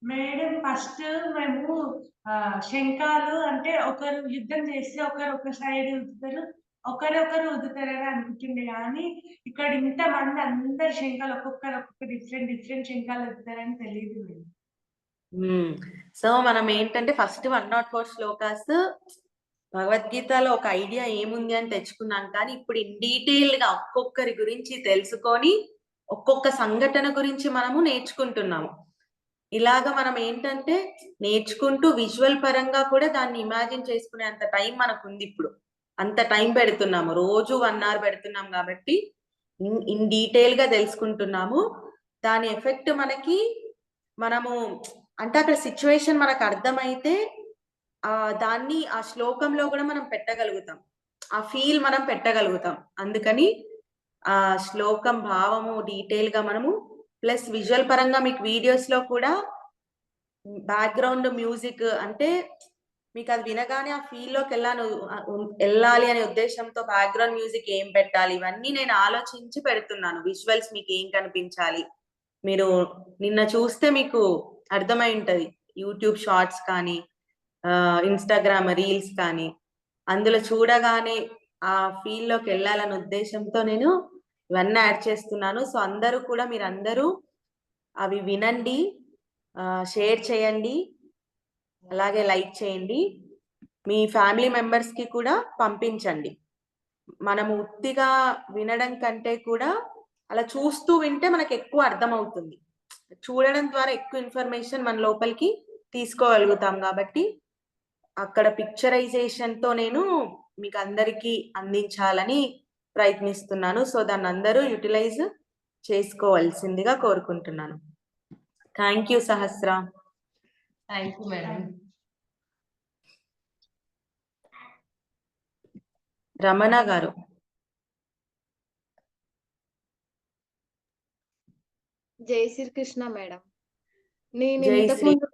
మేడం ఫస్ట్ మేము శంఖాలు అంటే ఒకరు యుద్ధం చేస్తే ఒకరు ఒక సైడ్ ఊదుతారు, ఒకరొకరు ఊదుతారని అనుకుంటుండే కానీ ఇక్కడ ఇంతమంది అందరు శంఖాలు ఒక్కొక్క డిఫరెంట్ శంఖాలు ఊదుతారని తెలియదు మేడం. సో మనం ఏంటంటే ఫస్ట్ 104 శ్లోకాస్ భగవద్గీతలో ఒక ఐడియా ఏముంది అని తెచ్చుకున్నాం, కానీ ఇప్పుడు ఇన్ డీటెయిల్ గా ఒక్కొక్కరి గురించి తెలుసుకొని ఒక్కొక్క సంఘటన గురించి మనము నేర్చుకుంటున్నాము. ఇలాగా మనం ఏంటంటే నేర్చుకుంటూ విజువల్ పరంగా కూడా దాన్ని ఇమాజిన్ చేసుకునే అంత టైం మనకు ఉంది. ఇప్పుడు అంత టైం పెడుతున్నాము, రోజు 1 hour పెడుతున్నాం కాబట్టి ఇన్ డీటెయిల్ గా తెలుసుకుంటున్నాము. దాని ఎఫెక్ట్ మనము అంటే అక్కడ సిచ్యువేషన్ మనకు అర్థమైతే దాన్ని ఆ శ్లోకంలో కూడా మనం పెట్టగలుగుతాం, ఆ ఫీల్ మనం పెట్టగలుగుతాం. అందుకని ఆ శ్లోకం భావము డీటెయిల్ గా మనము ప్లస్ విజువల్ పరంగా మీకు వీడియోస్ లో కూడా బ్యాక్గ్రౌండ్ మ్యూజిక్ అంటే మీకు అది వినగానే ఆ ఫీల్ లోకి వెళ్ళాలి అనే ఉద్దేశంతో బ్యాక్గ్రౌండ్ మ్యూజిక్ ఏం పెట్టాలి ఇవన్నీ నేను ఆలోచించి పెడుతున్నాను. విజువల్స్ మీకు ఏం కనిపించాలి, మీరు నిన్న చూస్తే మీకు అర్థమై ఉంటది. యూట్యూబ్ షార్ట్స్ కానీ ఇన్స్టాగ్రామ్ రీల్స్ కానీ అందులో చూడగానే ఆ ఫీల్ లోకి వెళ్ళాలనే ఉద్దేశంతో నేను ఇవన్నీ యాడ్ చేస్తున్నాను. సో అందరూ కూడా మీరందరూ అవి వినండి, షేర్ చేయండి, అలాగే లైక్ చేయండి, మీ ఫ్యామిలీ మెంబర్స్ కి కూడా పంపించండి. మనము ఉత్తిగా వినడం కంటే కూడా అలా చూస్తూ వింటే మనకు ఎక్కువ అర్థమవుతుంది. చూడడం ద్వారా ఎక్కువ ఇన్ఫర్మేషన్ మన లోపలికి తీసుకోగలుగుతాం కాబట్టి అక్కడ పిక్చరైజేషన్ తో నేను మీకు అందరికీ అందించాలని ప్రయత్నిస్తున్నాను. సో దాన్ని అందరూ యూటిలైజ్ చేసుకోవాల్సిందిగా కోరుకుంటున్నాను. Thank you Sahasra. Thank you madam. Ramana గారు. జై శ్రీకృష్ణ మేడం. నేను జై ఇంతకు శ్రీ. ముందు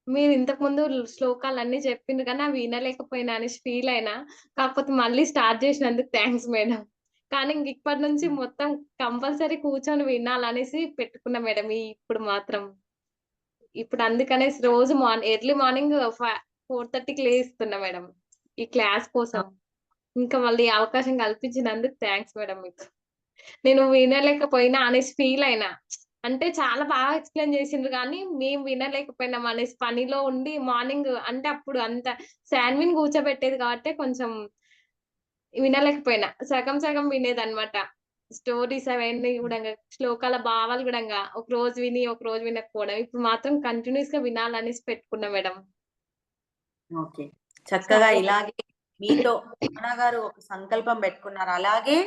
మీరు ఇంతకు ముందు శ్లోకాలన్నీ చెప్పిండ్రు కానీ అవి వినలేకపోయినా అనేసి ఫీల్ అయినా. కాకపోతే మళ్ళీ స్టార్ట్ చేసినందుకు థ్యాంక్స్ మేడం. కానీ ఇంక ఇప్పటి నుంచి మొత్తం కంపల్సరీ కూర్చొని వినాలనేసి పెట్టుకున్నా మేడం. ఇప్పుడు మాత్రం ఇప్పుడు అందుకనేసి రోజు ఎర్లీ మార్నింగ్ 4:30కి లేస్తున్నా మేడం ఈ క్లాస్ కోసం. ఇంకా మళ్ళీ అవకాశం కల్పించినందుకు థ్యాంక్స్ మేడం మీకు. నేను వినలేకపోయినా అనేసి ఫీల్ అయినా. అంటే చాలా బాగా ఎక్స్ప్లెయిన్ చేసిండ్రు కానీ మేము వినలేకపోయినాం అనేసి పనిలో ఉండి మార్నింగ్ అంటే అప్పుడు అంత శాన్విన్ కూర్చోబెట్టేది కాబట్టి కొంచెం వినలేకపోయినా. సగం సగం వినేదన్నమాట. స్టోరీస్ అవన్నీ కూడా శ్లోకాల భావాలు కూడా ఒక రోజు విని ఒక రోజు వినకపోవడం. ఇప్పుడు మాత్రం కంటిన్యూస్ గా వినాలనేసి పెట్టుకున్నా మేడం. ఓకే, చక్కగా ఇలాగే మీతో రమణ గారు ఒక సంకల్పం పెట్టుకున్నారు. అలాగే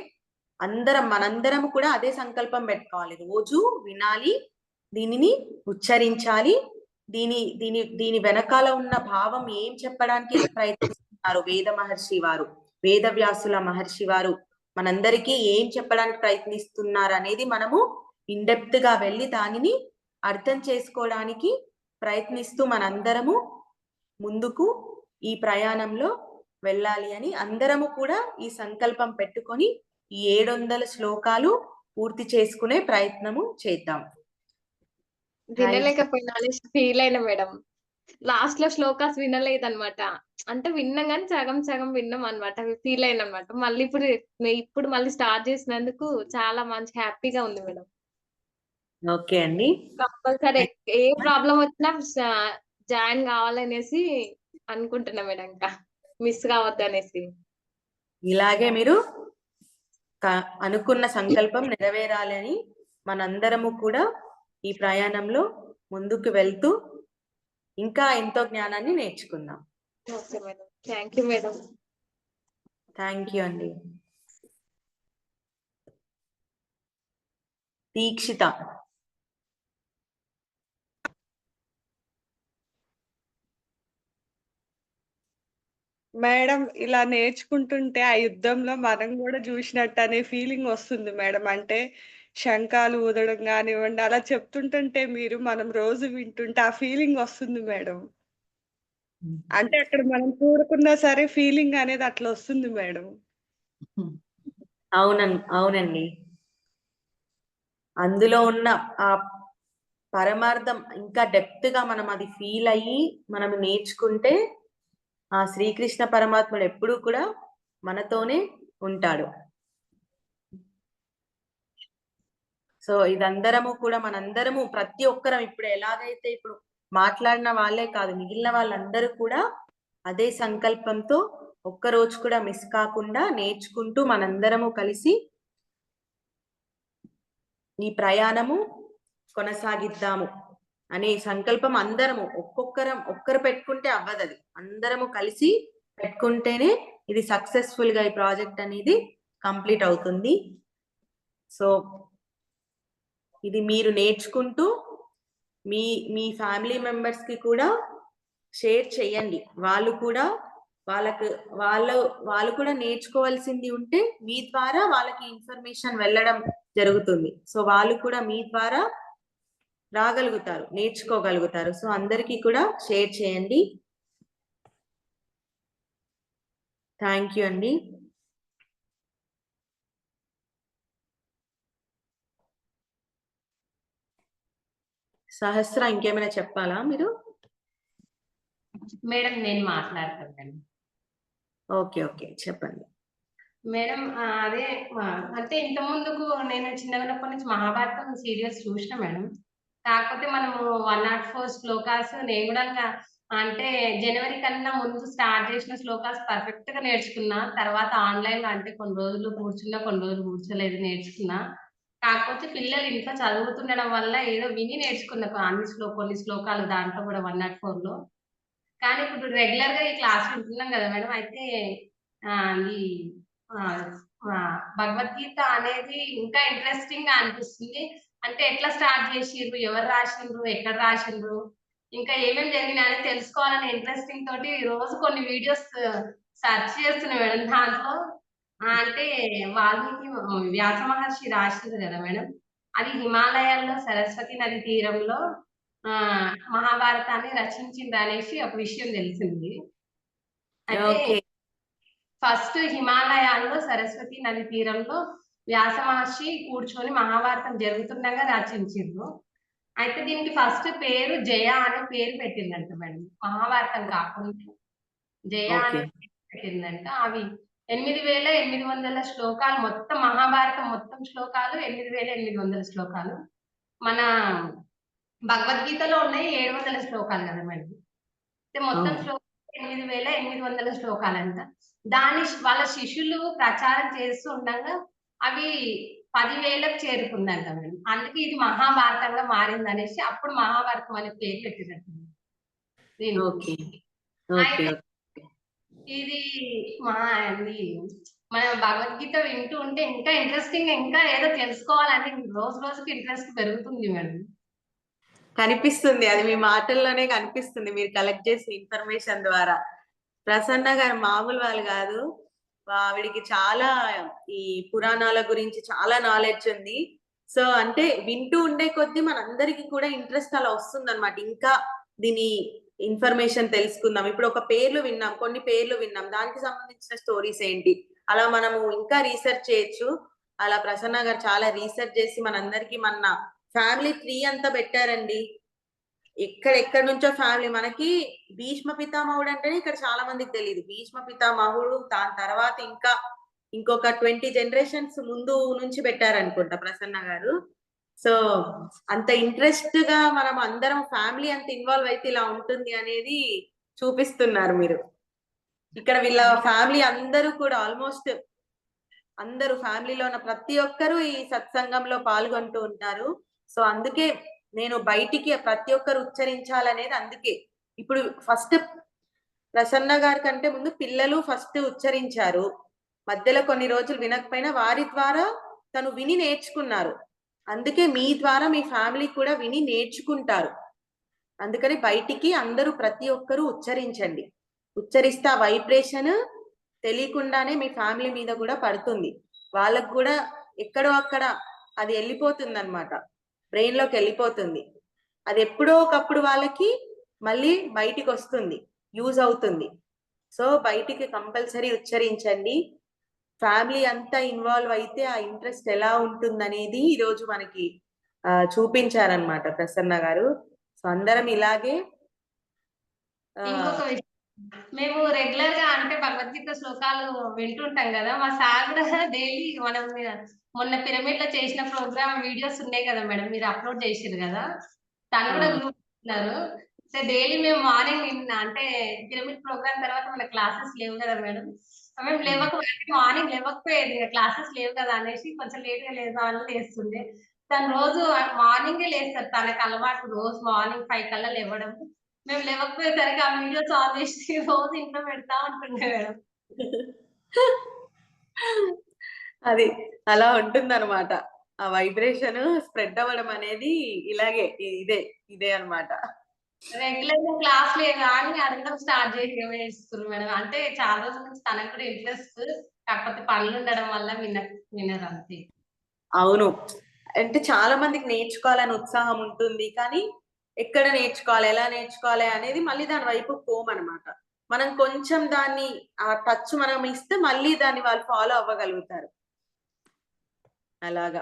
మనందరం కూడా అదే సంకల్పం పెట్టుకోవాలి. రోజు వినాలి, దీనిని ఉచ్చరించాలి, దీని వెనకాల ఉన్న భావం ఏం చెప్పడానికి ప్రయత్నిస్తున్నారు వేద మహర్షి వారు, వేదవ్యాసుల మహర్షి వారు మనందరికీ ఏం చెప్పడానికి ప్రయత్నిస్తున్నారు అనేది మనము ఇన్డెప్త్ గా వెళ్ళి దానిని అర్థం చేసుకోవడానికి ప్రయత్నిస్తూ మనందరము ముందుకు ఈ ప్రయాణంలో వెళ్ళాలి అని అందరము కూడా ఈ సంకల్పం పెట్టుకొని ఈ 700 శ్లోకాలు పూర్తి చేసుకునే ప్రయత్నము చేద్దాం. వినలేకపోయినా అనేసి ఫీల్ అయినా మేడం. లాస్ట్ లో శ్లోకాస్ వినలేదన్నమాట. అంటే విన్నాం కానీ సగం సగం విన్నాం అనమాట. ఫీల్ అయినా అనమాట. మళ్ళీ ఇప్పుడు మళ్ళీ స్టార్ట్ చేసినందుకు చాలా మంచి హ్యాపీగా ఉంది మేడం. ఓకే అండి, కంపల్సరీ ఏ ప్రాబ్లం వచ్చినా జాయిన్ కావాలనేసి అనుకుంటున్నా మేడం. ఇంకా మిస్ కావద్దు అనేసి. ఇలాగే మీరు అనుకున్న సంకల్పం నెరవేరాలి అని మనందరము కూడా ఈ ప్రయాణంలో ముందుకు వెళ్తూ ఇంకా ఎంతో జ్ఞానాన్ని నేర్చుకుందాం. Okay madam. Thank you madam. Thank you అండి. దీక్షిత. మేడం ఇలా నేర్చుకుంటుంటే ఆ యుద్ధంలో మనం కూడా చూసినట్టు అనే ఫీలింగ్ వస్తుంది మేడం. అంటే శంఖాలు ఊదడం కానివ్వండి, అలా చెప్తుంటుంటే మనం రోజు వింటుంటే ఆ ఫీలింగ్ వస్తుంది మేడం. అంటే అక్కడ మనం చూడకున్నా సరే ఫీలింగ్ అనేది అట్లా వస్తుంది మేడం. అవునండి, అందులో ఉన్న ఆ పరమార్థం ఇంకా డెప్త్ గా మనం అది ఫీల్ అయ్యి మనం నేర్చుకుంటే ఆ శ్రీకృష్ణ పరమాత్ముడు ఎప్పుడూ కూడా మనతోనే ఉంటాడు. సో ఇదందరము కూడా మనందరము ప్రతి ఒక్కరం ఇప్పుడు ఎలాగైతే ఇప్పుడు మాట్లాడిన వాళ్ళే కాదు, మిగిలిన వాళ్ళందరూ కూడా అదే సంకల్పంతో ఒక్కరోజు కూడా మిస్ కాకుండా నేర్చుకుంటూ మనందరము కలిసి ఈ ప్రయాణము కొనసాగిద్దాము అనే సంకల్పం అందరము ఒక్కరు పెట్టుకుంటే అవ్వదు. అది అందరము కలిసి పెట్టుకుంటేనే ఇది సక్సెస్ఫుల్ గా ఈ ప్రాజెక్ట్ అనేది కంప్లీట్ అవుతుంది. సో ఇది మీరు నేర్చుకుంటూ మీ ఫ్యామిలీ మెంబర్స్ కి కూడా షేర్ చేయండి. వాళ్ళు కూడా నేర్చుకోవాల్సింది ఉంటే మీ ద్వారా వాళ్ళకి ఇన్ఫర్మేషన్ వెళ్ళడం జరుగుతుంది. సో వాళ్ళు కూడా మీ ద్వారా రాగలుగుతారు, నేర్చుకోగలుగుతారు. సో అందరికీ కూడా షేర్ చేయండి. థ్యాంక్ యూ అండి. సహస్ర ఇంకేమైనా చెప్పాలా మీరు? మేడం నేను మాట్లాడతాను. ఓకే చెప్పండి మేడం అదే అంటే ఇంత ముందుకు నేను చిన్నగా ఉన్నప్పటి నుంచి మహాభారతం సీరియల్స్ చూసిన మేడం. కాకపోతే మనము 104 శ్లోకాస్ నేను కూడా అంటే జనవరి కన్నా ముందు స్టార్ట్ చేసిన శ్లోకాస్ పర్ఫెక్ట్ గా నేర్చుకున్నా. తర్వాత ఆన్లైన్ లో అంటే కొన్ని రోజులు కూర్చున్నా, కొన్ని రోజులు కూర్చోలేదు నేర్చుకున్నా. కాకపోతే పిల్లలు ఇంట్లో చదువుతుండడం వల్ల ఏదో విని నేర్చుకున్న కొన్ని శ్లోకాలు దాంట్లో కూడా 104 లో. కానీ ఇప్పుడు రెగ్యులర్ గా ఈ క్లాస్ వింటున్నాం కదా మేడం. అయితే ఈ భగవద్గీత అనేది ఇంకా ఇంట్రెస్టింగ్ గా అనిపిస్తుంది. అంటే ఎట్లా స్టార్ట్ చేసిండ్రు, ఎవరు రాసిండ్రు, ఎక్కడ రాసిండ్రు, ఇంకా ఏమేమి జరిగినాయని తెలుసుకోవాలనే ఇంట్రెస్టింగ్ తోటి రోజు కొన్ని వీడియోస్ సెర్చ్ చేస్తున్నా మేడం. దాంట్లో అంటే వాల్మీకి వ్యాస మహర్షి రాసింది కదా మేడం. అది హిమాలయాల్లో సరస్వతి నది తీరంలో మహాభారతాన్ని రచించింది అనేసి ఒక విషయం తెలిసింది. అయితే ఓకే. ఫస్ట్ హిమాలయాల్లో సరస్వతి నది తీరంలో వ్యాస మహర్షి కూర్చొని మహాభారతం జరుగుతుండగా రచించిండ్రు. అయితే దీనికి ఫస్ట్ పేరు జయ అనే పేరు పెట్టిందంట మేడం. మహాభారతం కాకుండా జయ ఓకే. అనే పేరు పెట్టిందంట. అవి 8800 శ్లోకాలు, మొత్తం మహాభారతం మొత్తం శ్లోకాలు 8800 శ్లోకాలు. మన భగవద్గీతలో ఉన్నాయి 700 శ్లోకాలు కదా మేడం. అయితే మొత్తం అవును. శ్లోకాలు 8800 శ్లోకాలంట. వాళ్ళ శిష్యులు ప్రచారం చేస్తూ ఉండగా అవి 10,000కు చేరుకుందంట మేడం. అందుకే ఇది మహాభారతంగా మారిందనేసి అప్పుడు మహాభారతం అనే పేరు పెట్టినట్టు దీనికి. ఓకే. ఓకే. అయితే ఇది ఇది మన భగవద్గీత వింటూ ఉంటే ఇంకా ఇంట్రెస్టింగ్, ఇంకా ఏదో తెలుసుకోవాలని రోజు రోజుకి ఇంట్రెస్ట్ పెరుగుతుంది మేడం. కనిపిస్తుంది. అది మీ మాటల్లోనే కనిపిస్తుంది. మీరు కలెక్ట్ చేసిన ఇన్ఫర్మేషన్ ద్వారా. ప్రసన్న గారు మామూలు వాళ్ళు కాదు. ఆవిడికి చాలా ఈ పురాణాల గురించి చాలా నాలెడ్జ్ ఉంది. సో అంటే వింటూ ఉండే కొద్దీ మనందరికి కూడా ఇంట్రెస్ట్ అలా వస్తుందన్నమాట. ఇంకా దీని ఇన్ఫర్మేషన్ తెలుసుకుందాం. ఇప్పుడు ఒక పేర్లు విన్నాం, కొన్ని పేర్లు విన్నాం. దానికి సంబంధించిన స్టోరీస్ ఏంటి? అలా మనము ఇంకా రీసెర్చ్ చేయొచ్చు. అలా ప్రసన్న గారు చాలా రీసెర్చ్ చేసి మనందరికి మన ఫ్యామిలీ ట్రీ అంతా పెట్టారండి. ఎక్కడెక్కడి నుంచో ఫ్యామిలీ. మనకి భీష్మ పితామహుడు అంటేనే ఇక్కడ చాలా మందికి తెలియదు. భీష్మ పితామహుడు దాని తర్వాత ఇంకా ఇంకొక 20 జనరేషన్స్ ముందు నుంచి పెట్టారనుకుంటా ప్రసన్న గారు. సో అంత ఇంట్రెస్ట్ గా మనం అందరం ఫ్యామిలీ అంత ఇన్వాల్వ్ అయితే ఇలా ఉంటుంది అనేది చూపిస్తున్నారు మీరు. ఇక్కడ వీళ్ళ ఫ్యామిలీ అందరూ కూడా ఆల్మోస్ట్ అందరూ ఫ్యామిలీలో ఉన్న ప్రతి ఒక్కరూ ఈ సత్సంగంలో పాల్గొంటూ ఉంటారు. సో అందుకే నేను బయటికి ప్రతి ఒక్కరు ఉచ్చరించాలనేది అందుకే. ఇప్పుడు ఫస్ట్ ప్రసన్న గారి కంటే ముందు పిల్లలు ఫస్ట్ ఉచ్చరించారు. మధ్యలో కొన్ని రోజులు వినకపోయినా వారి ద్వారా తను విని నేర్చుకున్నారు. అందుకే మీ ద్వారా మీ ఫ్యామిలీ కూడా విని నేర్చుకుంటారు. అందుకని బయటికి అందరూ ప్రతి ఒక్కరూ ఉచ్చరించండి. ఉచ్చరిస్తే ఆ వైబ్రేషన్ తెలియకుండానే మీ ఫ్యామిలీ మీద కూడా పడుతుంది. వాళ్ళకు కూడా ఎక్కడో అక్కడ అది వెళ్ళిపోతుంది అనమాట. బ్రెయిన్ లోకి వెళ్ళిపోతుంది. అది ఎప్పుడో ఒకప్పుడు వాళ్ళకి మళ్ళీ బయటికి వస్తుంది, యూజ్ అవుతుంది. సో బయటికి కంపల్సరీ ఉచ్చరించండి. ఫ్యామిలీ అంతా ఇన్వాల్వ్ అయితే ఆ ఇంట్రెస్ట్ ఎలా ఉంటుందనేది ఈరోజు మనకి చూపించారనమాట ప్రసన్న గారు. సో అందరం ఇలాగే ఇంకొక విషయం, మేము రెగ్యులర్ గా అంటే భగవద్గీత శ్లోకాలు వింటుంటాం కదా. మా సార్ కూడా డైలీ మనం మొన్న పిరమిడ్ లో చేసిన ప్రోగ్రామ్ వీడియోస్ ఉన్నాయి కదా మేడం, మీరు అప్లోడ్ చేసిరు కదా. తను కూడా గ్రూప్ ఉన్నారు. సో డైలీ మేము మార్నింగ్ అంటే పిరమిడ్ ప్రోగ్రామ్ తర్వాత మన క్లాసెస్ లేవు కదా మేడం. మేము మార్నింగ్ లేవకపోయేది, క్లాసెస్ లేవు కదా అనేసి కొంచెం లేట్ గా లేదామని లేస్తుండే. తను రోజు మార్నింగే లేస్తారు. తనకు అలవాటు రోజు మార్నింగ్ 5 కల్లా లేవడం. మేము లేవకపోయేసరికి ఆ వీడియోస్ ఆన్ చేసి రోజు ఇంట్లో పెడతా ఉంటుండే మేడం. అది అలా ఉంటుందన్నమాట. ఆ వైబ్రేషన్ స్ప్రెడ్ అవ్వడం అనేది ఇలాగే ఇదే అన్నమాట. రెగ్యులర్ గా క్లాస్ లేదా అని అడగడం స్టార్ట్ చేస్తున్నారు మేడం. అంటే చాలా రోజుల నుంచి తనకు కూడా ఇంట్రెస్ట్, కాకపోతే పనులు ఉండడం వల్ల వినరు అంతే. అవును. అంటే చాలా మందికి నేర్చుకోవాలని ఉత్సాహం ఉంటుంది. కానీ ఎక్కడ నేర్చుకోవాలి, ఎలా నేర్చుకోవాలి అనేది మళ్ళీ దాని వైపు పోమన్నమాట. మనం కొంచెం దాన్ని ఆ టచ్ మనం ఇస్తే మళ్ళీ దాన్ని వాళ్ళు ఫాలో అవ్వగలుగుతారు. అలాగా.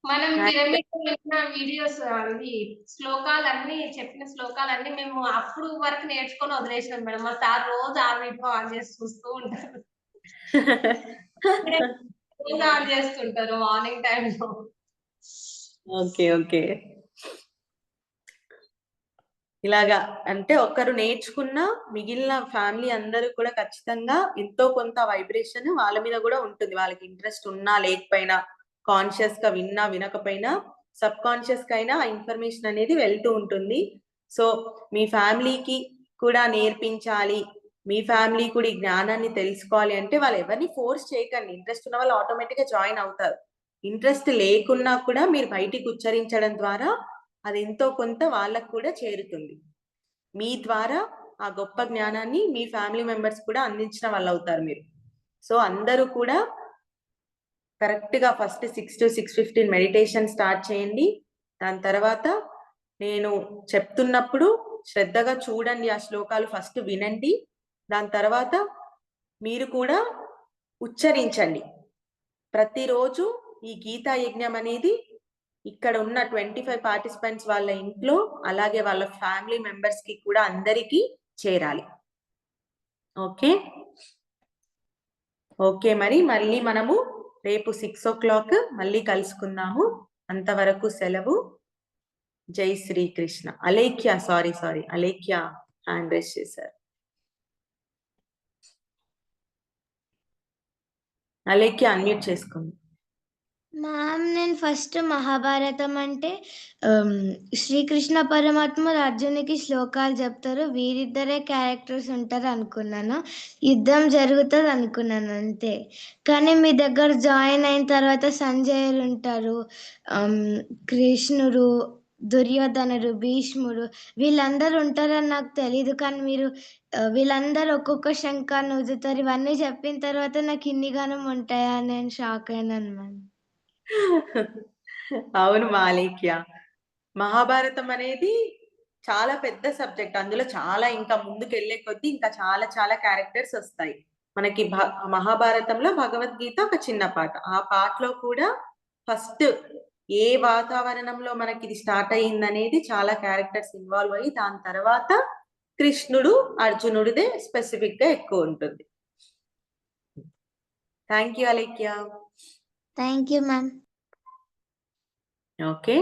మనం పిరమిడ్ విన్న వీడియోస్ అవి శ్లోకాలన్నీ చెప్పిన శ్లోకాలన్నీ మేము అప్పుడు వరకు నేర్చుకొని వదిలేసాం మేడం. మా సార్ రోజు ఆ వీడియో ఆన్ చేసి చూస్తూ ఉంటారు. ఫోన్ ఆన్ చేస్తుంటారు మార్నింగ్ టైంలో. Okay okay. ఇలాగా అంటే ఒకరు నేర్చుకున్న మిగిలిన ఫ్యామిలీ అందరూ కూడా ఖచ్చితంగా ఎంతో కొంత వైబ్రేషన్ వాళ్ళ మీద కూడా ఉంటుంది. వాళ్ళకి ఇంట్రెస్ట్ ఉన్నా లేకపోయినా, కాన్షియస్ గా విన్నా వినకపోయినా, సబ్ కాన్షియస్ కైనా ఆ ఇన్ఫర్మేషన్ అనేది వెళ్తూ ఉంటుంది. సో మీ ఫ్యామిలీకి కూడా నేర్పించాలి, మీ ఫ్యామిలీ కూడా ఈ జ్ఞానాన్ని తెలుసుకోవాలి అంటే వాళ్ళు ఎవరిని ఫోర్స్ చేయకండి. ఇంట్రెస్ట్ ఉన్న వాళ్ళు ఆటోమేటిక్ గా జాయిన్ అవుతారు. ఇంట్రెస్ట్ లేకున్నా కూడా మీరు బయటికి ఉచ్చరించడం ద్వారా అది ఎంతో కొంత వాళ్ళకు కూడా చేరుతుంది. మీ ద్వారా ఆ గొప్ప జ్ఞానాన్ని మీ ఫ్యామిలీ మెంబర్స్ కూడా అందించిన వాళ్ళు అవుతారు మీరు. సో అందరూ కూడా కరెక్ట్ గా ఫస్ట్ 6 to 6:15 మెడిటేషన్ స్టార్ట్ చేయండి. దాని తర్వాత నేను చెప్తున్నప్పుడు శ్రద్ధగా చూడండి, ఆ శ్లోకాలు ఫస్ట్ వినండి. దాని తర్వాత మీరు కూడా ఉచ్చరించండి. ప్రతిరోజు ఈ గీతా యజ్ఞం అనేది ఇక్కడ ఉన్న 25 పార్టిసిపెంట్స్ వాళ్ళ ఇంట్లో, అలాగే వాళ్ళ ఫ్యామిలీ మెంబర్స్ కి కూడా అందరికీ చేరాలి. Okay okay. మరి మళ్ళీ మనము రేపు 6 o'clock మళ్ళీ కలుసుకుందాము. అంతవరకు సెలవు. జై Srikrishna. Alekhya sorry Alekhya hand raise చేశారు. అలేఖ్య అన్మ్యూట్ చేసుకోండి. మ్యామ్ నేను ఫస్ట్ మహాభారతం అంటే శ్రీకృష్ణ పరమాత్ముడు అర్జునికి శ్లోకాలు చెప్తారు, వీరిద్దరే క్యారెక్టర్స్ ఉంటారు అనుకున్నాను, యుద్ధం జరుగుతుంది అనుకున్నాను అంతే. కానీ మీ దగ్గర జాయిన్ అయిన తర్వాత సంజయులు ఉంటారు, కృష్ణుడు, దుర్యోధనుడు, భీష్ముడు వీళ్ళందరూ ఉంటారని నాకు తెలీదు. కానీ మీరు వీళ్ళందరూ ఒక్కొక్క శంఖాన్ని ఊదుతారు, ఇవన్నీ చెప్పిన తర్వాత నాకు ఇన్ని గానం ఉంటాయా అని నేను షాక్ అయినాను మ్యామ్. అవును మాలేఖ్య, మహాభారతం అనేది చాలా పెద్ద సబ్జెక్ట్. అందులో చాలా ఇంకా ముందుకు వెళ్లే కొద్దీ ఇంకా చాలా చాలా క్యారెక్టర్స్ వస్తాయి మనకి. మహాభారతంలో భగవద్గీత ఒక చిన్న పాట. ఆ పాటలో కూడా ఫస్ట్ ఏ వాతావరణంలో మనకి ఇది స్టార్ట్ అయ్యింది అనేది చాలా క్యారెక్టర్స్ ఇన్వాల్వ్ అయ్యి దాని తర్వాత కృష్ణుడు అర్జునుడిదే స్పెసిఫిక్ గా ఎక్కువ ఉంటుంది. Thank you Alekhya. Thank you ma'am. Okay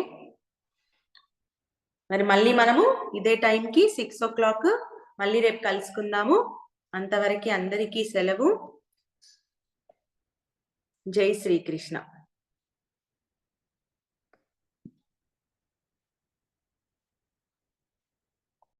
మరి మళ్ళీ మనము ఇదే టైంకి 6 o'clock మళ్ళీ రేపు కలుసుకుందాము. అంతవరకు అందరికీ సెలవు. జై శ్రీకృష్ణ.